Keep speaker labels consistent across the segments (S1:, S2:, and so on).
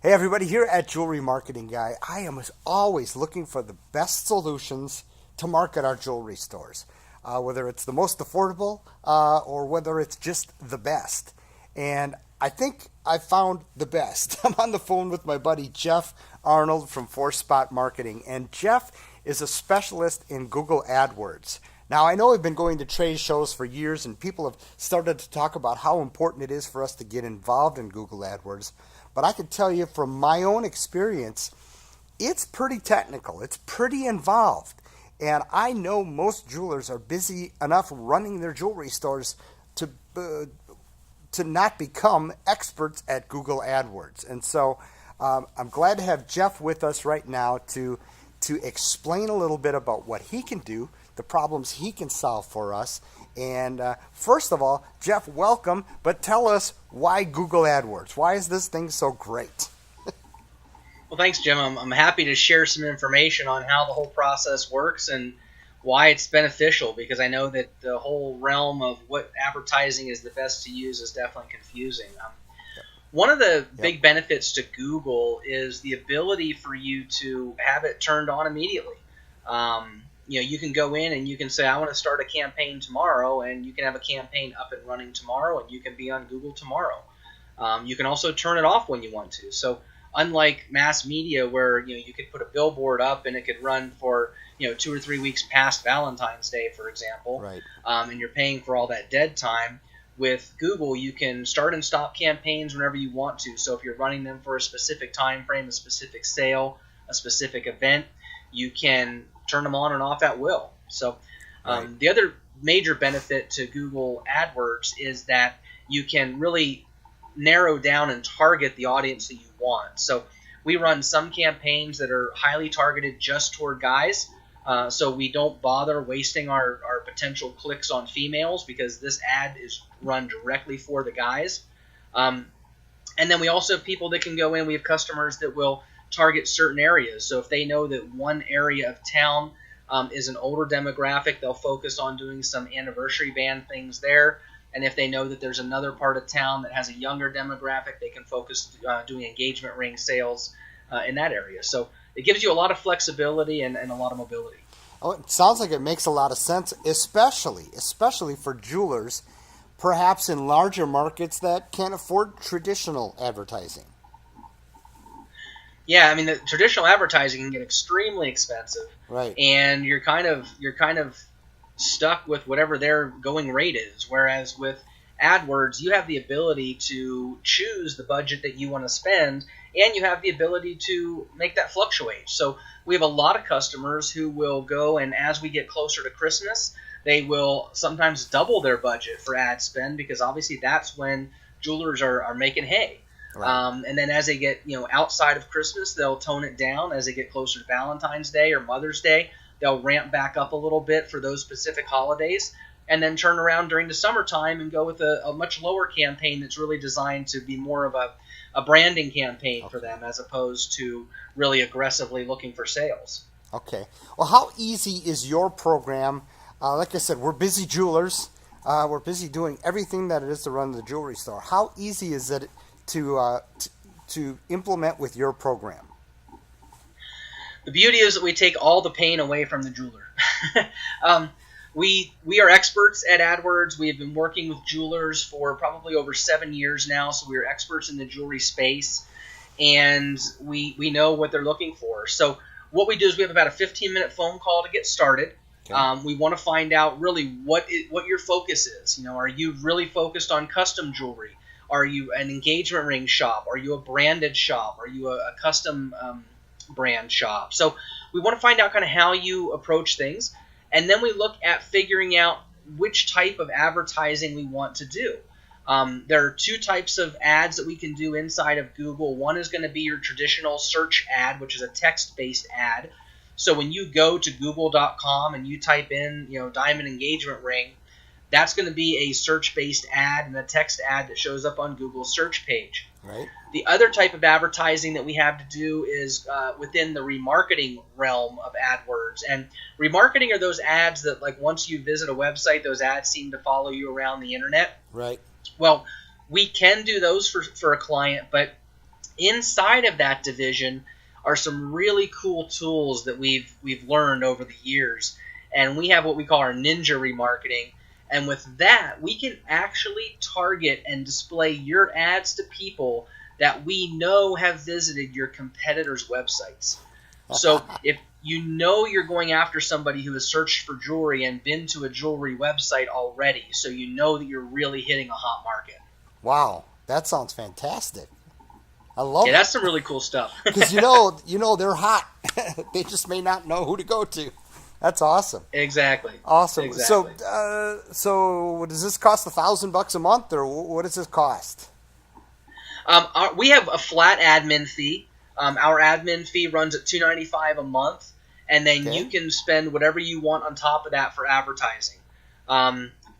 S1: Hey everybody, here at Jewelry Marketing Guy, I am as always looking for the best solutions to market our jewelry stores. Whether it's the most affordable or whether it's just the best. And I think I found the best. I'm on the phone with my buddy Jeff Arnold from Four Spot Marketing. And Jeff is a specialist in Google AdWords. Now, I know I've been going to trade shows for years, and people have started to talk about how important it is for us to get involved in Google AdWords. But I can tell you from my own experience, it's pretty technical, it's pretty involved. And I know most jewelers are busy enough running their jewelry stores to, uh, to not become experts at Google AdWords. And so I'm glad to have Jeff with us right now to explain a little bit about what he can do, the problems he can solve for us. And first of all, Jeff, welcome, but tell us why Google AdWords? Why is this thing so great?
S2: Well, thanks, Jim. I'm happy to share some information on how the whole process works and why it's beneficial, because I know that the whole realm of what advertising is the best to use is definitely confusing. One of the big benefits to Google is the ability for you to have it turned on immediately. You can go in and you can say, I want to start a campaign tomorrow, and you can have a campaign up and running tomorrow, and you can be on Google tomorrow. You can also turn it off when you want to. So unlike mass media where you could put a billboard up and it could run for 2 or 3 weeks past Valentine's Day, for example,
S1: Right.
S2: And you're paying for all that dead time, with Google, you can start and stop campaigns whenever you want to. So if you're running them for a specific time frame, a specific sale, a specific event, you can turn them on and off at will. So
S1: Right.
S2: the other major benefit to Google AdWords is that you can really narrow down and target the audience that you want. So we run some campaigns that are highly targeted just toward guys. So we don't bother wasting our potential clicks on females, because this ad is run directly for the guys. And then we also have people that can go in. We have customers that will target certain areas. So if they know that one area of town is an older demographic, they'll focus on doing some anniversary band things there. And if they know that there's another part of town that has a younger demographic, they can focus doing engagement ring sales in that area. So it gives you a lot of flexibility and a lot of mobility.
S1: Oh, it sounds like it makes a lot of sense, especially for jewelers, perhaps in larger markets that can't afford traditional advertising.
S2: Yeah, I mean, the traditional advertising can get extremely expensive,
S1: Right.
S2: and you're kind of stuck with whatever their going rate is. Whereas with AdWords, you have the ability to choose the budget that you want to spend, and you have the ability to make that fluctuate. So we have a lot of customers who will go, and as we get closer to Christmas, they will sometimes double their budget for ad spend, because obviously that's when jewelers are making hay.
S1: Right.
S2: And then as they get outside of Christmas, they'll tone it down. As they get closer to Valentine's Day or Mother's Day, they'll ramp back up a little bit for those specific holidays, and then turn around during the summertime and go with a much lower campaign that's really designed to be more of a branding campaign for them, as opposed to really aggressively looking for sales.
S1: Okay. Well, how easy is your program? Like I said, we're busy jewelers. We're busy doing everything that it is to run the jewelry store. How easy is it to implement with your program?
S2: The beauty is that we take all the pain away from the jeweler. um, we are experts at AdWords. We have been working with jewelers for probably over 7 years now, so we are experts in the jewelry space, and we know what they're looking for. So what we do is we have about a 15-minute phone call to get started.
S1: Okay.
S2: We want to find out really what your focus is. Are you really focused on custom jewelry? Are you an engagement ring shop? Are you a branded shop? Are you a custom brand shop? So we want to find out kind of how you approach things, and then we look at figuring out which type of advertising we want to do. There are two types of ads that we can do inside of Google. One is going to be your traditional search ad, which is a text-based ad. So when you go to google.com and you type in, diamond engagement ring, that's going to be a search-based ad and a text ad that shows up on Google's search page.
S1: Right.
S2: The other type of advertising that we have to do is within the remarketing realm of AdWords. And remarketing are those ads that, like, once you visit a website, those ads seem to follow you around the internet.
S1: Right.
S2: Well, we can do those for a client, but Inside of that division are some really cool tools that we've learned over the years, and we have what we call our ninja remarketing. And with that, we can actually target and display your ads to people that we know have visited your competitors' websites. So if you know you're going after somebody who has searched for jewelry and been to a jewelry website already, so you know that you're really hitting a hot market.
S1: Wow, that sounds fantastic. I love
S2: Yeah,
S1: it.
S2: that's some really cool stuff.
S1: Because you know they're hot. They just may not know who to go to. That's awesome.
S2: Exactly.
S1: Awesome.
S2: Exactly.
S1: So does this cost $1,000 a month, or what does this cost?
S2: We have a flat admin fee. Our admin fee runs at $295 a month, and then you can spend whatever you want on top of that for advertising.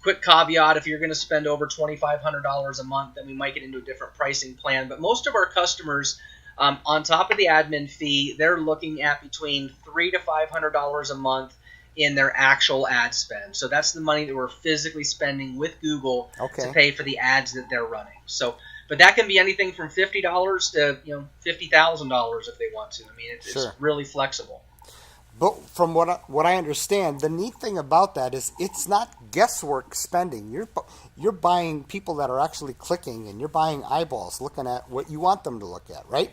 S2: Quick caveat: if you're going to spend over $2,500 a month, then we might get into a different pricing plan. But most of our customers, on top of the admin fee, they're looking at between $300 to $500 a month in their actual ad spend. So that's the money that we're physically spending with Google to pay for the ads that they're running. So, but that can be anything from $50 to $50,000 if they want to. I mean, it's really flexible.
S1: But from what I understand, the neat thing about that is it's not guesswork spending. You're buying people that are actually clicking, and you're buying eyeballs looking at what you want them to look at, right?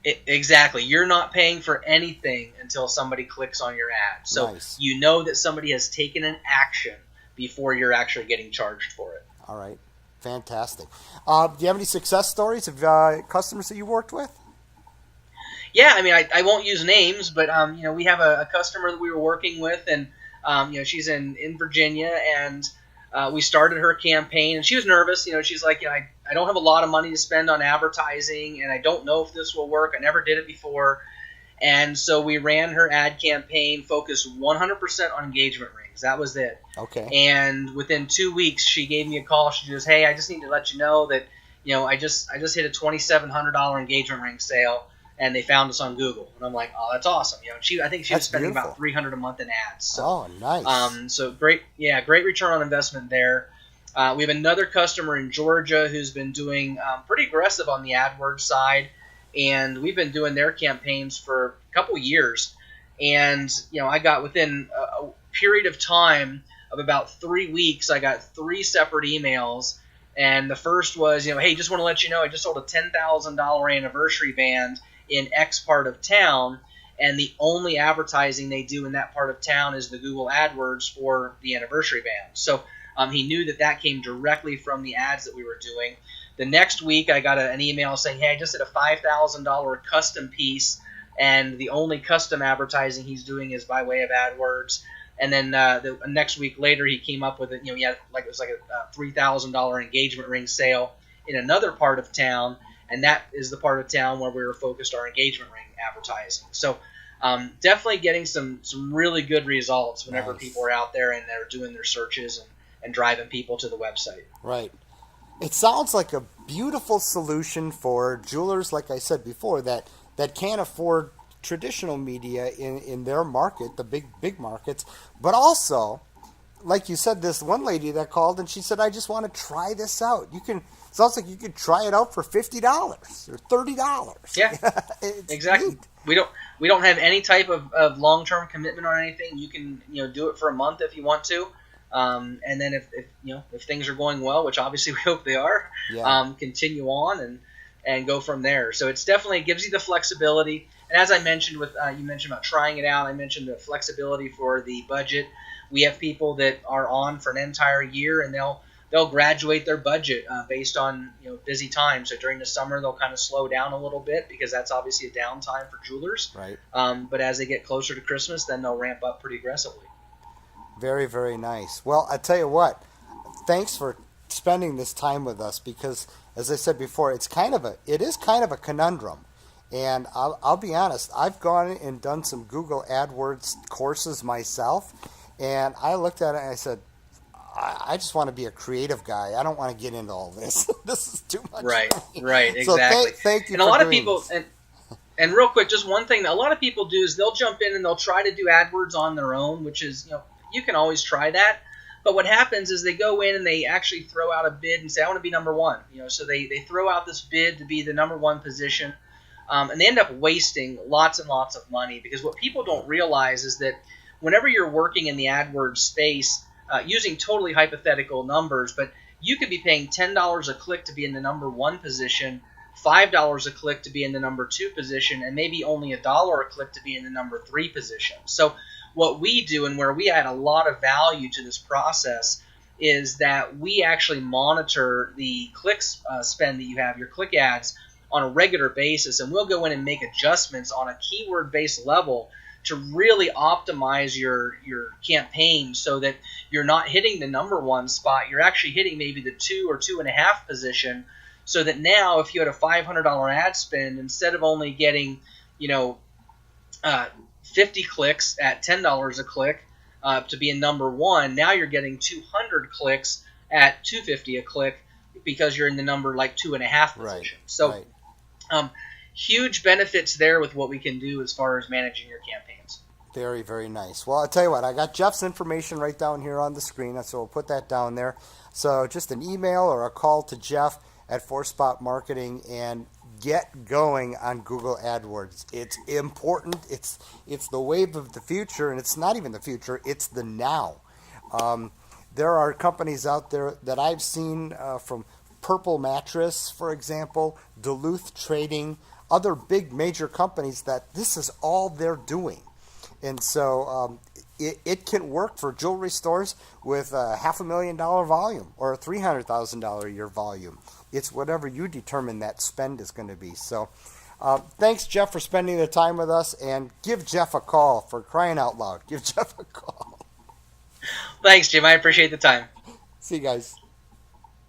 S2: Exactly. You're not paying for anything until somebody clicks on your ad. So you know that somebody has taken an action before you're actually getting charged for it.
S1: All right. Fantastic. Do you have any success stories of customers that you worked with?
S2: Yeah, I mean, I won't use names, but we have a customer that we were working with, and she's in Virginia, and we started her campaign, and she was nervous. She's like, I don't have a lot of money to spend on advertising, and I don't know if this will work. I never did it before, and so we ran her ad campaign, focused 100% on engagement rings. That was it.
S1: Okay.
S2: And within 2 weeks, she gave me a call. She goes, "Hey, I just need to let you know that I just hit a $2,700 engagement ring sale." And they found us on Google, and I'm like, "Oh, that's awesome!" I think she was spending about $300 a month in ads. So,
S1: nice.
S2: So great return on investment there. We have another customer in Georgia who's been doing pretty aggressive on the AdWords side, and we've been doing their campaigns for a couple years. And I got within a period of time of about 3 weeks, I got 3 separate emails, and the first was, "Hey, just want to let you know, I just sold a $10,000 anniversary band in X part of town, and the only advertising they do in that part of town is the Google AdWords for the anniversary band." So he knew that came directly from the ads that we were doing. The next week, I got an email saying, "Hey, I just did a $5,000 custom piece, and the only custom advertising he's doing is by way of AdWords." And then the next week later, he came up with it. He had it was like a $3,000 engagement ring sale in another part of town. And that is the part of town where we were focused our engagement ring advertising. So definitely getting some really good results whenever people are out there and they're doing their searches and driving people to the website.
S1: Right. It sounds like a beautiful solution for jewelers, like I said before, that can't afford traditional media in their market, the big markets, but also, like you said, this one lady that called and she said, "I just want to try this out." Sounds like you could try it out for $50 or $30.
S2: Yeah, exactly. Neat. We don't have any type of long-term commitment on anything. You can do it for a month if you want to, and then if things are going well, which obviously we hope they are, continue on and go from there. So it's definitely gives you the flexibility. And as I mentioned you mentioned about trying it out, I mentioned the flexibility for the budget. We have people that are on for an entire year, and they'll graduate their budget based on busy times. So during the summer, they'll kind of slow down a little bit because that's obviously a downtime for jewelers.
S1: Right.
S2: But as they get closer to Christmas, then they'll ramp up pretty aggressively.
S1: Very, very nice. Well, I tell you what, thanks for spending this time with us because, as I said before, it is kind of a conundrum. And I'll be honest, I've gone and done some Google AdWords courses myself, and I looked at it and I said, I just want to be a creative guy. I don't want to get into all this. This is too much. Right,
S2: exactly.
S1: So thank you.
S2: And a lot of people, and real quick, just one thing that a lot of people do is they'll jump in and they'll try to do AdWords on their own, which is you can always try that. But what happens is they go in and they actually throw out a bid and say, I want to be number one. So they throw out this bid to be the number one position, and they end up wasting lots and lots of money, because what people don't realize is that whenever you're working in the AdWords space, using totally hypothetical numbers, but you could be paying $10 a click to be in the number one position, $5 a click to be in the number two position, and maybe only $1 a click to be in the number three position. So what we do, and where we add a lot of value to this process, is that we actually monitor the clicks spend that you have, your click ads, on a regular basis, and we'll go in and make adjustments on a keyword-based level to really optimize your campaign so that you're not hitting the number one spot. You're actually hitting maybe the 2 or 2.5 position, so that now if you had a $500 ad spend, instead of only getting 50 clicks at $10 a click to be in number one, now you're getting 200 clicks at $2.50 a click, because you're in the number like 2.5 position.
S1: Right.
S2: So
S1: right.
S2: Huge benefits there with what we can do as far as managing your campaigns.
S1: Very, very nice. Well, I'll tell you what, I got Jeff's information right down here on the screen, so we'll put that down there. So just an email or a call to Jeff at 4Spot Marketing and get going on Google AdWords. It's important. It's the wave of the future, and it's not even the future, it's the now. There are companies out there that I've seen from Purple Mattress, for example, Duluth Trading, other big major companies that this is all they're doing. And so it can work for jewelry stores with a $500,000 volume or a $300,000 a year volume. It's whatever you determine that spend is going to be. So thanks, Jeff, for spending the time with us, and give Jeff a call, for crying out loud. Give Jeff a call.
S2: Thanks, Jim. I appreciate the time.
S1: See you guys.